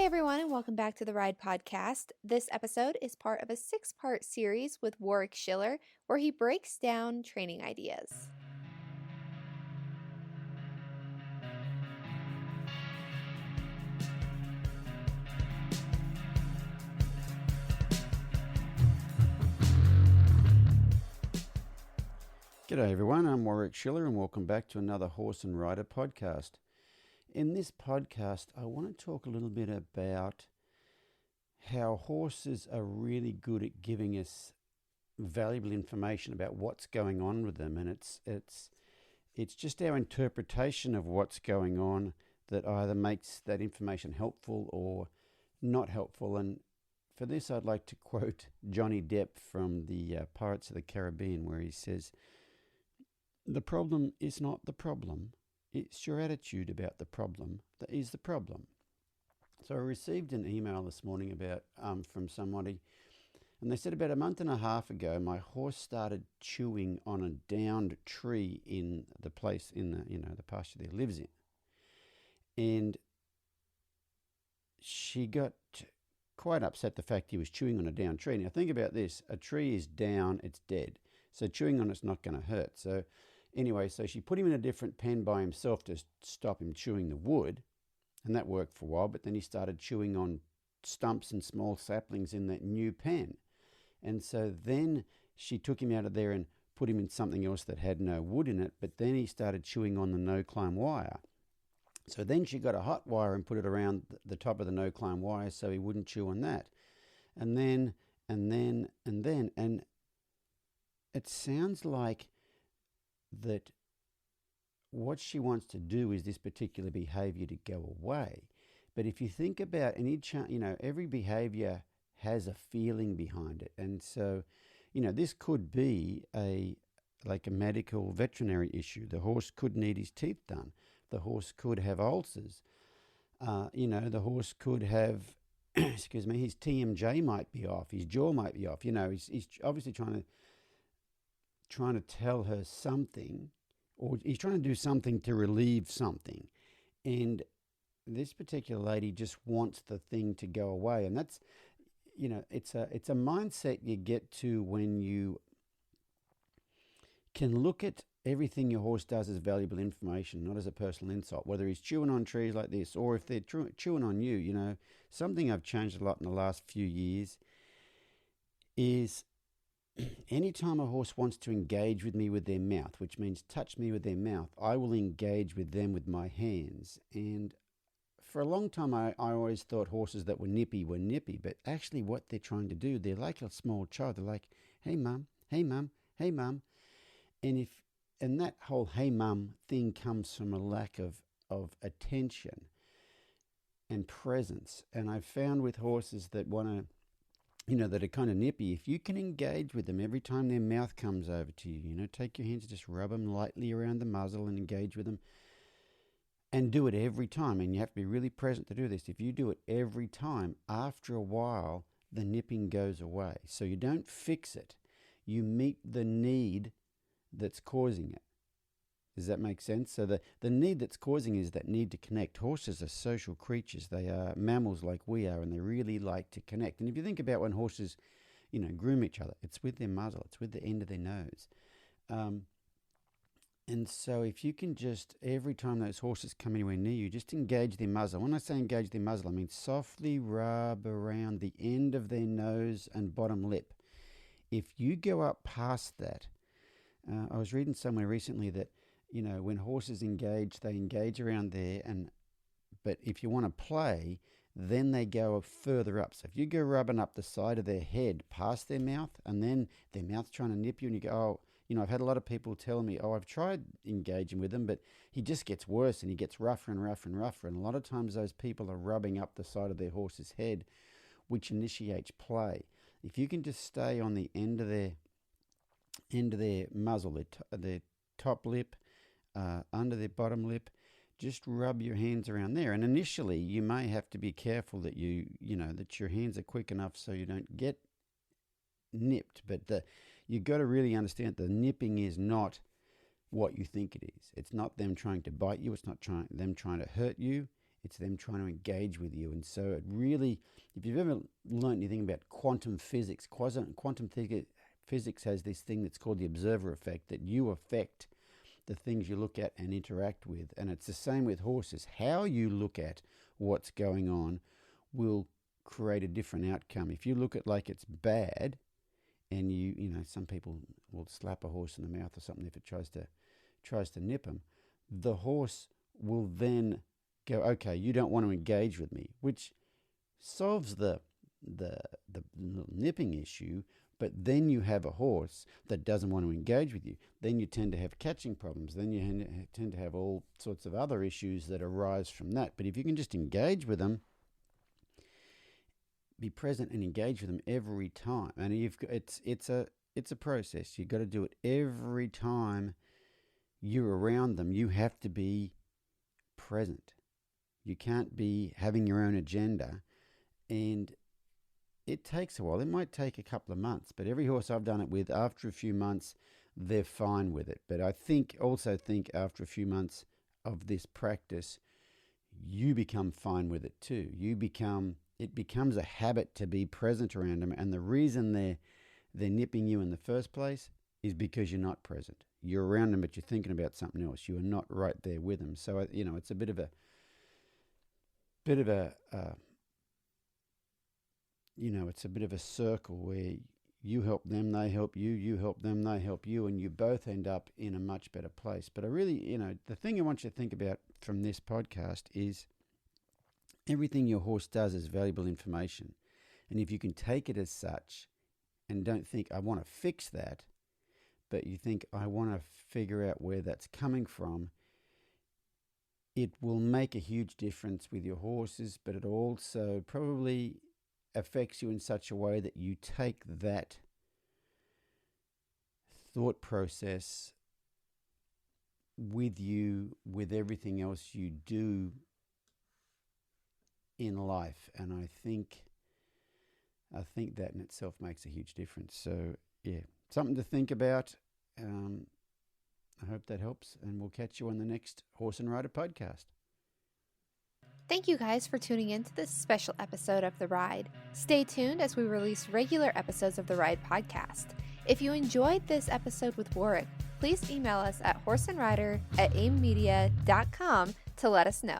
everyone, and welcome back to the Ride Podcast. This episode is part of a 6-part series with Warwick Schiller, where he breaks down training ideas. G'day everyone, I'm Warwick Schiller and welcome back to another Horse and Rider podcast. In this podcast, I want to talk a little bit about how horses are really good at giving us valuable information about what's going on with them, and it's just our interpretation of what's going on that either makes that information helpful or not helpful. And for this, I'd like to quote Johnny Depp from the Pirates of the Caribbean, where he says, "The problem is not the problem. It's your attitude about the problem that is the problem." So I received an email this morning about from somebody, and they said about a month and a half ago, my horse started chewing on a downed tree in the place in the pasture that he lives in, and she got quite upset the fact he was chewing on a downed tree. Now think about this: a tree is down, it's dead, so chewing on it's not going to hurt. So anyway, so she put him in a different pen by himself to stop him chewing the wood, and that worked for a while, but then he started chewing on stumps and small saplings in that new pen. And so then she took him out of there and put him in something else that had no wood in it, but then he started chewing on the no-climb wire. So then she got a hot wire and put it around the top of the no-climb wire so he wouldn't chew on that. And then, and it sounds like that what she wants to do is this particular behavior to go away. But if you think about every behavior has a feeling behind it. And so, this could be like a medical veterinary issue. The horse could need his teeth done. The horse could have ulcers. The horse could have, his TMJ might be off. His jaw might be off. He's obviously trying to tell her something, or he's trying to do something to relieve something. And this particular lady just wants the thing to go away. And that's, it's a mindset you get to when you can look at everything your horse does as valuable information, not as a personal insult, whether he's chewing on trees like this, or if they're chewing on you. Something I've changed a lot in the last few years is anytime a horse wants to engage with me with their mouth, which means touch me with their mouth, I will engage with them with my hands. And for a long time, I always thought horses that were nippy, but actually what they're trying to do, they're like a small child. They're like, "Hey, mum, hey, mum, hey, mum." And that whole "hey, mum" thing comes from a lack of attention and presence. And I've found with horses that want to, that are kind of nippy, if you can engage with them every time their mouth comes over to you, take your hands and just rub them lightly around the muzzle and engage with them, and do it every time. And you have to be really present to do this. If you do it every time, after a while, the nipping goes away. So you don't fix it. You meet the need that's causing it. Does that make sense? So the need that's causing is that need to connect. Horses are social creatures. They are mammals like we are, and they really like to connect. And if you think about when horses, groom each other, it's with their muzzle, it's with the end of their nose. And so if you can just, every time those horses come anywhere near you, just engage their muzzle. When I say engage their muzzle, I mean softly rub around the end of their nose and bottom lip. If you go up past that, I was reading somewhere recently that, when horses engage, they engage around there, but if you want to play, then they go further up. So if you go rubbing up the side of their head past their mouth, and then their mouth's trying to nip you, and you go, I've had a lot of people tell me, I've tried engaging with him, but he just gets worse and he gets rougher and rougher and rougher. And a lot of times those people are rubbing up the side of their horse's head, which initiates play. If you can just stay on the end of their muzzle, their top lip, under their bottom lip, just rub your hands around there. And initially, you may have to be careful that that your hands are quick enough so you don't get nipped. But you got to really understand the nipping is not what you think it is. It's not them trying to bite you. It's not them trying to hurt you. It's them trying to engage with you. And so it really, if you've ever learned anything about quantum physics, physics has this thing that's called the observer effect, that you affect the things you look at and interact with. And it's the same with horses. How you look at what's going on will create a different outcome. If you look at like it's bad, and some people will slap a horse in the mouth or something if it tries to nip them, the horse will then go, okay, you don't want to engage with me, which solves the nipping issue. But then you have a horse that doesn't want to engage with you. Then you tend to have catching problems. Then you tend to have all sorts of other issues that arise from that. But if you can just engage with them, be present and engage with them every time. And it's a process. You've got to do it every time you're around them. You have to be present. You can't be having your own agenda. And it takes a while. It might take a couple of months, but every horse I've done it with, after a few months, they're fine with it. But I also think after a few months of this practice, you become fine with it too. It becomes a habit to be present around them. And the reason they're nipping you in the first place is because you're not present. You're around them, but you're thinking about something else. You are not right there with them. So, it's a bit of a it's a bit of a circle where you help them, they help you, you help them, they help you, and you both end up in a much better place. But I really, the thing I want you to think about from this podcast is everything your horse does is valuable information. And if you can take it as such and don't think, I want to fix that, but you think, I want to figure out where that's coming from, it will make a huge difference with your horses, but it also probably affects you in such a way that you take that thought process with you with everything else you do in life. And I think that in itself makes a huge difference. So yeah, something to think about. I hope that helps, and we'll catch you on the next Horse and Rider podcast. Thank you guys for tuning in to this special episode of The Ride. Stay tuned as we release regular episodes of The Ride podcast. If you enjoyed this episode with Warwick, please email us at horseandrider@aimmedia.com to let us know.